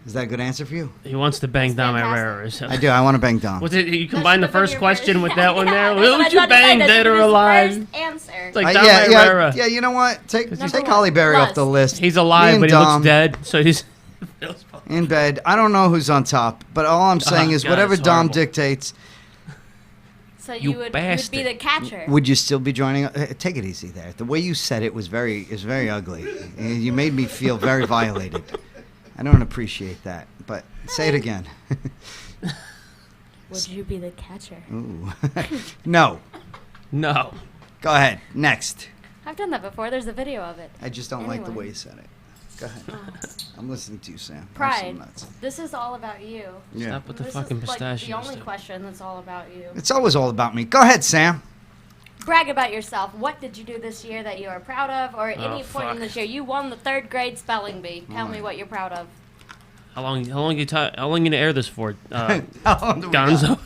Is that a good answer for you? He wants to bang That's Dom fantastic. Herrera. So. I do. I want to bang Dom. What's it? You combine the That should've been first your question with that one there. Yeah, Who that's what would I you thought to say. bang, That dead should've or been his alive? first answer. It's like Dom Herrera. yeah. You know what? Take Number Holly one. Berry off the Plus. list. He's Me alive, and but he Dom looks dead. So he's. in bed. I don't know who's on top, but all I'm saying is God, whatever it's Dom horrible. dictates. So You you would bastard. be the catcher. Would you still be joining? Take it easy there. The way you said it was very ugly. And you made me feel very violated. I don't appreciate that. But say it again. Would you be the catcher? Ooh. No. No. Go ahead. Next. I've done that before. There's a video of it. I just don't like the Anyway. way you said it. Go ahead. I'm listening to you, Sam. I'm so Pride. nuts. This is all about you. Yeah. Stop with the This fucking is like pistachios. the only stuff. question that's all about you. It's always all about me. Go ahead, Sam. Brag about yourself. What did you do this year that you are proud of, or at Oh, any point in fuck. this year? You won the 3rd grade spelling bee. Tell me what you're proud of. How long you gonna air this for, How long do we got? Gonzo?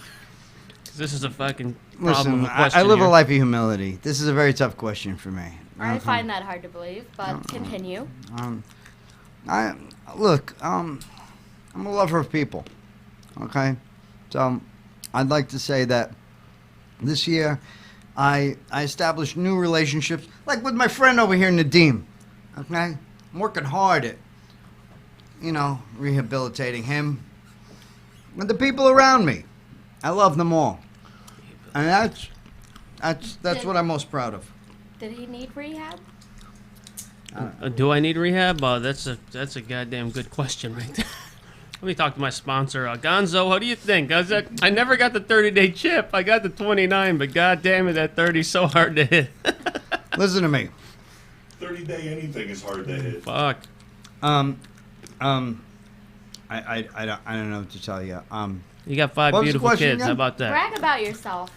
'Cause this is a fucking problem. Listen, with question I live here. a life of humility. This is a very tough question for me. I find that hard to believe, but continue. I'm a lover of people. Okay, so I'd like to say that this year I established new relationships, like with my friend over here, Nadeem. Okay, I'm working hard at, rehabilitating him and the people around me. I love them all, and that's what I'm most proud of. Did he need rehab? Do I need rehab? That's a goddamn good question right there. Let me talk to my sponsor, Gonzo. What do you think? I never got the 30-day chip. I got the 29, but goddamn it, that 30's so hard to hit. Listen to me. 30-day anything is hard to hit. Fuck. I don't know what to tell you. You got 5 What was the beautiful question kids. again? How about that? Brag about yourself.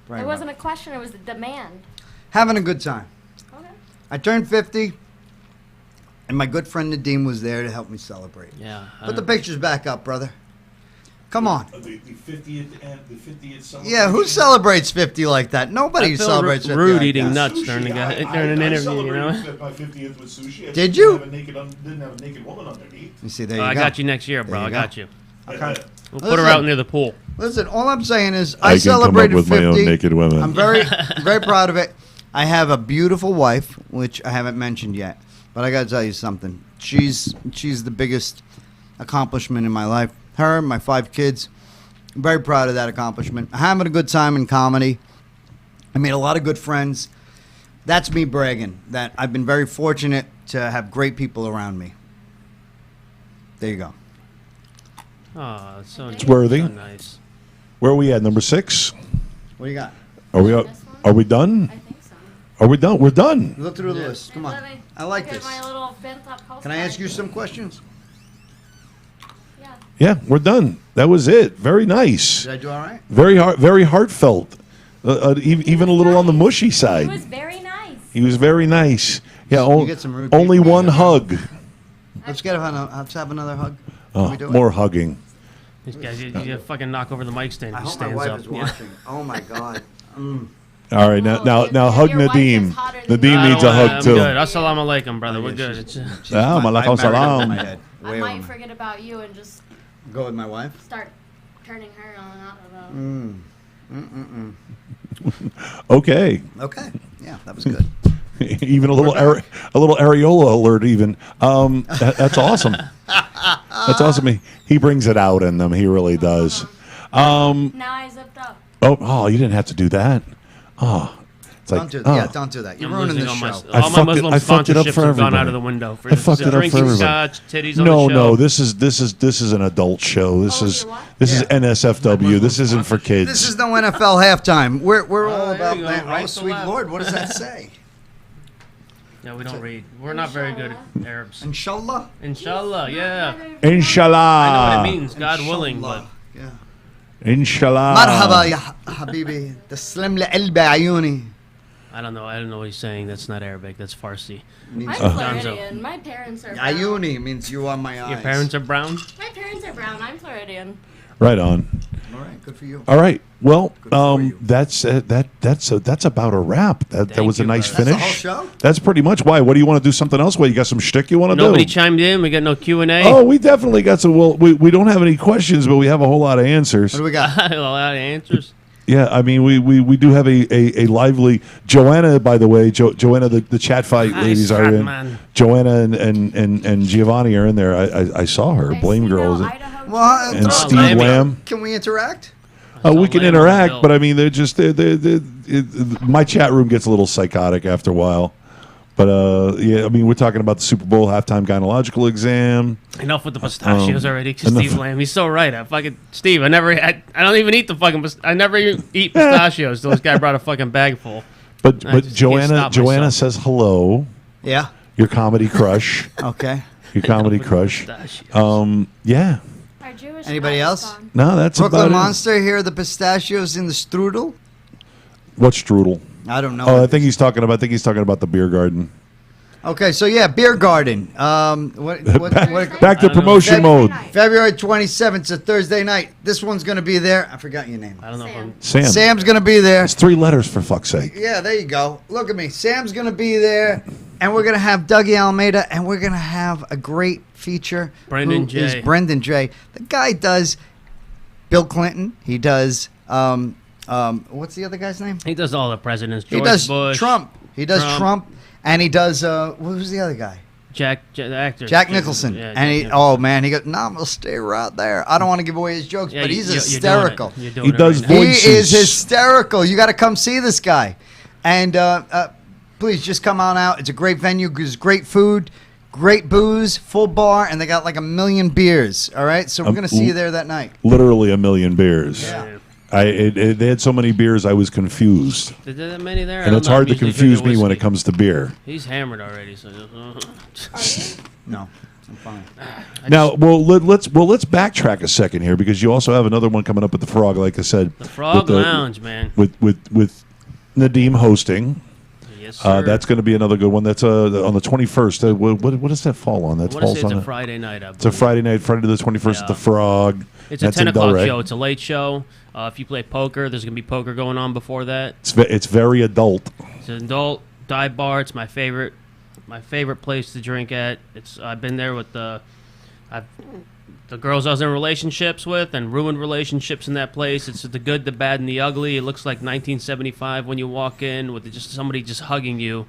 Brag It about- wasn't a question, it was a demand. Having a good time. Okay. I turned 50, and my good friend Nadeem was there to help me celebrate. Yeah. Put the pictures back up, brother. Come on. The 50th celebration. Yeah, who celebrates 50 like that? Nobody I feel celebrates 50 rude like eating that. nuts during an interview. You know. My 50th with sushi. Did you? Didn't have a naked woman underneath. You see, there you I go. got you next year, bro. There you I go. got you. Okay. We'll put her out near the pool. Listen, all I'm saying is I I can come up celebrated with 50. my own naked women. I'm very, very proud of it. I have a beautiful wife, which I haven't mentioned yet. But I got to tell you something. She's the biggest accomplishment in my life. Her, my 5 kids. I'm very proud of that accomplishment. I'm having a good time in comedy. I made a lot of good friends. That's me bragging that I've been very fortunate to have great people around me. There you go. Oh, it's so It's worthy. So nice. Where are we at? Number 6? What do you got? Are we? This one? Are we done? I think so. Are we done? We're done. Look through the Yeah. list. Come on. Let me I like look at this. my little bent-up postcard. Can I ask you some questions? Yeah. Yeah, we're done. That was it. Very nice. Did I do all right? Very heartfelt. Even a little on the mushy It side. was very nice. He was very nice. Yeah, You get some rude only people. one hug. Let's have another hug. Can Oh, we do it? more hugging. These guys, you fucking knock over the mic stand. I He hope my stands wife up. is Yeah. watching. Oh my God. All right, now Oh, now if- now if hug your wife Nadeem. is hotter than Nadeem I needs don't a wanna- hug I'm too. good. Assalamu alaikum, brother. We're good. She's Ah, fine. malaikum I married her salam. over my head. I Way might over my- forget about you and just Go with my wife. start turning her on. I don't know. Okay, Okay. Yeah, that was good. even a little areola alert. Even that's awesome. That's awesome. He brings it out in them. He really does. Now I zipped up. Oh, you didn't have to do that. Oh, it's like Don't do that. You're I'm ruining losing the all my, show. I all my fucked it- Muslim I fucked it up sponsorships for have gone everybody. out of the window. For I fucked it up for drinking everybody. scotch, titties on the show. No, this is an adult show. This Oh, is you're what? this is NSFW. This isn't for kids. This is no NFL halftime. We're all there about you go. that. Right Oh, to sweet left. Lord, what does that say? Yeah, we don't read. We're not very good at Arabs. Inshallah. Inshallah, yeah. Inshallah. I know what it means, God willing, but Inshallah. Yeah. Inshallah. مرحبا يا حبيبي تسلم لي قلبي عيوني. I don't know. I don't know what he's saying. That's not Arabic. That's Farsi. I'm Gonzo. Floridian. My parents are brown. Ayuni means you are my eyes. Your parents are brown? My parents are brown. I'm Floridian. Right on. All right, good for you. All right. Well, Good for you. that's about a wrap. That Thank was a you, nice brother. That's the finish. whole show? That's pretty much why. What do you want to do? Something else? What you got some shtick you want to do? Nobody chimed in. We got no Q&A. Oh, we definitely got some. Well, we don't have any questions, but we have a whole lot of answers. What do we got? A lot of answers. Yeah, I mean, we do have a lively Joanna, by the way. Joanna, the chat fight Hi, ladies are in. Stratman. Joanna and Giovanni are in there. I saw her. Blame Girl is it? Well, And Oh, Steve Lammy. Lamb. Can we interact? We all can Lamb interact, built. but I mean, my chat room gets a little psychotic after a while. But yeah, I mean, we're talking about the Super Bowl halftime gynecological exam. Enough with the pistachios already. enough. Steve Lamb, he's so right. I don't even eat the fucking. I never even eat pistachios. This guy brought a fucking bag full. But I just can't stop Joanna myself. says hello. Yeah. Your comedy crush. Okay. Your comedy crush. Pistachios. Yeah. Our Jewish Anybody guy is else? gone. No, that's Brooklyn about Monster, here are the pistachios in the strudel. it. What strudel? I don't know. Oh, I think he's talking about the beer garden. Okay, so yeah, beer garden. Back to promotion Thursday mode. night. February 27th, it's a Thursday night. This one's going to be there. I forgot your name. I don't know if I'm. Sam. Sam's going to be there. It's 3 letters for fuck's sake. Yeah, there you go. Look at me. Sam's going to be there, and we're going to have Dougie Almeida, and we're going to have a great feature. Brendan who is J. Brendan J. The guy does Bill Clinton. He does, what's the other guy's name? He does all the presidents. George He does Bush, Trump. He does Trump. Trump, and he does, what was the other guy? the actor. Jack Nicholson. Yeah, and Jack he, Nicholson. oh man, he goes, nah, I'm going to stay right there. I don't want to give away his jokes, Yeah, but he's you're hysterical. Doing it. You're doing He it does right now. voice- He is Voices. hysterical. You got to come see this guy. And please just come on out. It's a great venue. There's great food, great booze, full bar, and they got like 1 million beers. All right, so we're going to see you there that night. Literally 1 million beers. Yeah. They had so many beers, I was confused. Did there that many there? I And don't it's know. hard to I'm usually confuse me drinking when it whiskey. comes to beer. He's hammered already, so. No, I'm fine. Now, let's backtrack a second here because you also have another one coming up at the Frog, like I said. The Frog Lounge, man. With Nadeem hosting. Yes, sir. That's going to be another good one. That's on the 21st. What does that fall on? That falls on it's a Friday night. It's a Friday night, Friday the 21st at the Frog. It's a 10 o'clock show. It's a late show. If you play poker, there's going to be poker going on before that. It's very adult. It's an adult dive bar. It's my favorite place to drink at. I've been there with the girls I was in relationships with and ruined relationships in that place. It's the good, the bad, and the ugly. It looks like 1975 when you walk in with just somebody just hugging you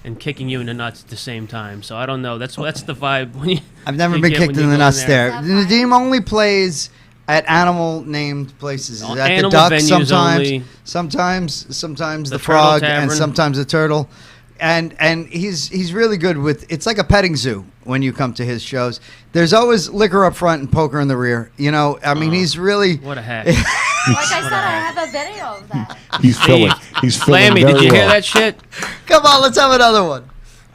and kicking you in the nuts at the same time. So I don't know. That's the vibe. When I've never been kicked in the nuts there. Nadeem only plays at animal-named places. At the Duck sometimes the Frog, and sometimes the Turtle. And he's really good with. It's like a petting zoo when you come to his shows. There's always liquor up front and poker in the rear. You know, I mean, he's really what a hack. Like I said, I have a video of that. He's filling. Lammy, very did you hear well. that shit? Come on, let's have another one.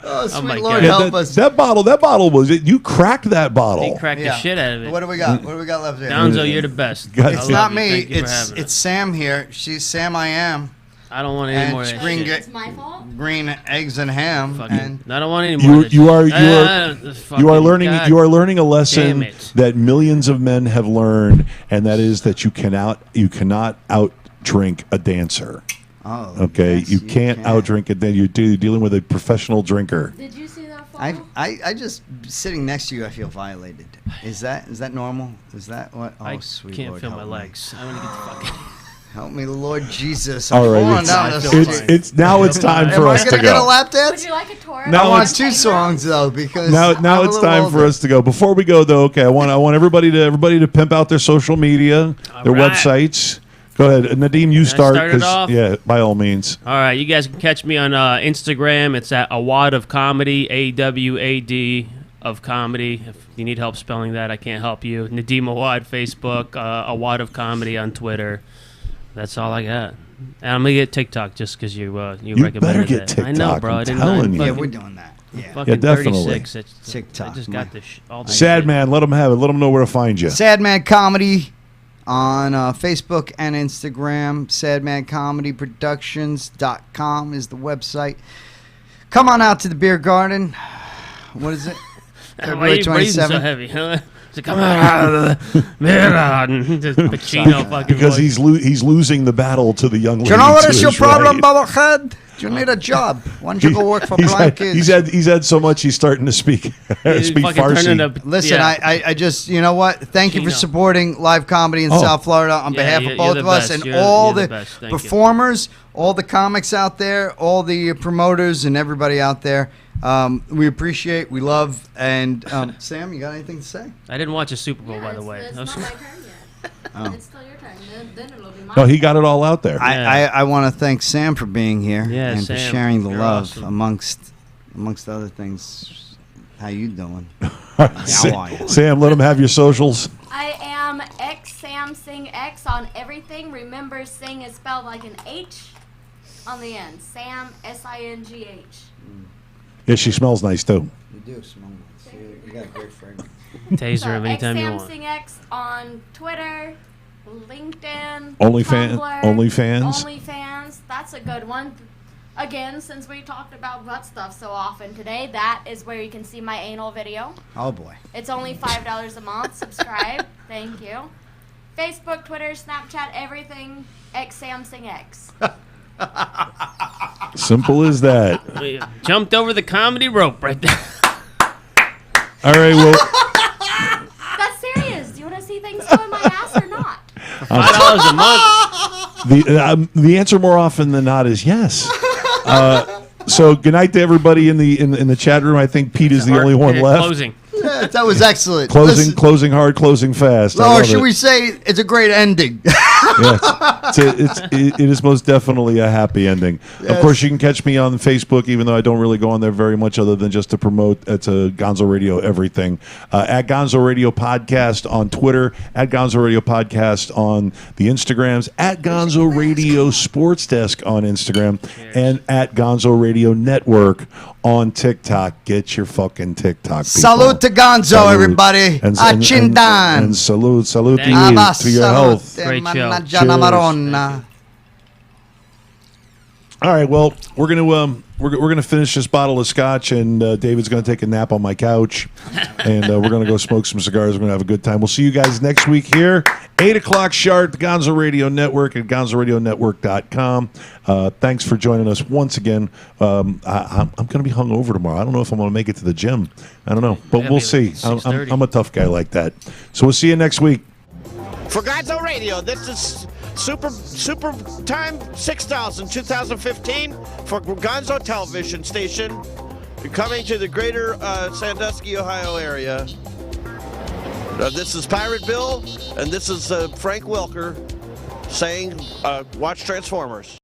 Oh, sweet Lord, help us. That bottle was it. You cracked that bottle. He cracked the shit out of it. What do we got? What do we got left here? Gonzo, you're the best. It's not me. It's Sam here. She's Sam. I am. I don't want any more of that shit. It's my fault. Green eggs and ham. And I don't want any more. You are learning. You are learning a lesson that millions of men have learned, and that is that you cannot out drink a dancer. Oh, okay. Yes, you can't out drink it. Then you're dealing with a professional drinker. Did you see that fall? I just sitting next to you, I feel violated. Is that normal? Is that what? Oh, I sweet can't Lord, feel my help me. legs. I want to get the fuck out. Help me, Lord Jesus. All right, it's now it's time for us to Am I gonna get a go. lap dance? Would you like a tour? Now I want it's- 2 songs though because Now I'm it's a time little for older. us to go. Before we go though, okay, I want everybody to pimp out their social media, their right. websites. Go ahead, Nadeem. You start. start it off? Yeah, by all means. All right, you guys can catch me on Instagram. It's at Awad of Comedy, AWAD of Comedy. If you need help spelling that, I can't help you. Nadeem Awad, Facebook, Awad of Comedy on Twitter. That's all I got. And I'm gonna get TikTok just because you recommended better get it. TikTok, I know, bro. I'm I didn't telling know. you. Yeah, we're doing that. Yeah. Fucking definitely. 36. TikTok, I just got this. All the Sad shit. man, let them have it. Let them know where to find you. Sadman Comedy on Facebook and Instagram. SadmanComedyProductions.com is the website. Come on out to the beer garden. What is it? Why are February you breathing so 27th. heavy, huh? So come out of the beer garden. Just Pacino fucking Because voice. he's losing the battle to the young lady. Do you know what to is your his problem, right. Bubblehead? Do you need a job? Why don't you go work for blind kids? He's had so much he's starting to speak He's speak fucking turning Farsi. up- Listen, yeah. I just, you know what? Thank you for Chino. supporting live comedy in Oh. South Florida on Yeah, behalf you're of both the of us best. and You're all the the best. Thank you. performers, all the comics out there, all the promoters, and everybody out there. We appreciate, we love, and Sam, you got anything to say? I didn't watch a Super Bowl, Yeah, by the way. It's not my turn yet. It's still your turn. Then it'll be mine. No, he got it all out there. I want to thank Sam for being here Yeah, and Sam, for sharing the you're love awesome. amongst other things. How you doing? How are you? Sam, let him have your socials. I am Sam Singh X on everything. Remember, Sing is spelled like an H on the end. Sam, SINGH. Yeah, she smells nice too. You do smell nice. You got a great fragrance. Taser him anytime you Sam want. Singh X on Twitter, LinkedIn, OnlyFans- Tumblr, OnlyFans? OnlyFans. That's a good one. Again, since we talked about butt stuff so often today, that is where you can see my anal video. Oh boy. It's only $5 a month. Subscribe. Thank you. Facebook, Twitter, Snapchat, everything. Sam Singh X. Simple as that. We jumped over the comedy rope right there. All right, well, That's serious. Do you want to see things go in my ass or not? $5 a month. the answer more often than not is yes. So good night to everybody in the chat room. I think Pete is the only one left. Closing. Yeah, that was excellent. Closing hard, closing fast. I Or love should it. we say it's a great ending? It is most definitely a happy ending. Yes. Of course, you can catch me on Facebook, even though I don't really go on there very much other than just to promote to Gonzo Radio everything. At Gonzo Radio Podcast on Twitter, at Gonzo Radio Podcast on the Instagrams, at Gonzo Radio Sports Desk on Instagram, and at Gonzo Radio Network on TikTok. Get your fucking TikTok, people. Salute to Gonzo, Salute. everybody. And Achindan. And salute to Thank you, you. to your health. Great show. Managana Maronna. All right, well, we're gonna finish this bottle of scotch, and David's gonna take a nap on my couch, and we're gonna go smoke some cigars. We're gonna have a good time. We'll see you guys next week here, 8 o'clock sharp, the Gonzo Radio Network at GonzoRadioNetwork.com. Thanks for joining us once again. I'm gonna be hungover tomorrow. I don't know if I'm gonna make it to the gym. I don't know, but we'll see. I'm a tough guy like that. So we'll see you next week. For Gonzo Radio, this is Super Time 6000 2015 for Gonzo Television Station, coming to the greater Sandusky, Ohio area. This is Pirate Bill, and this is Frank Welker saying, watch Transformers.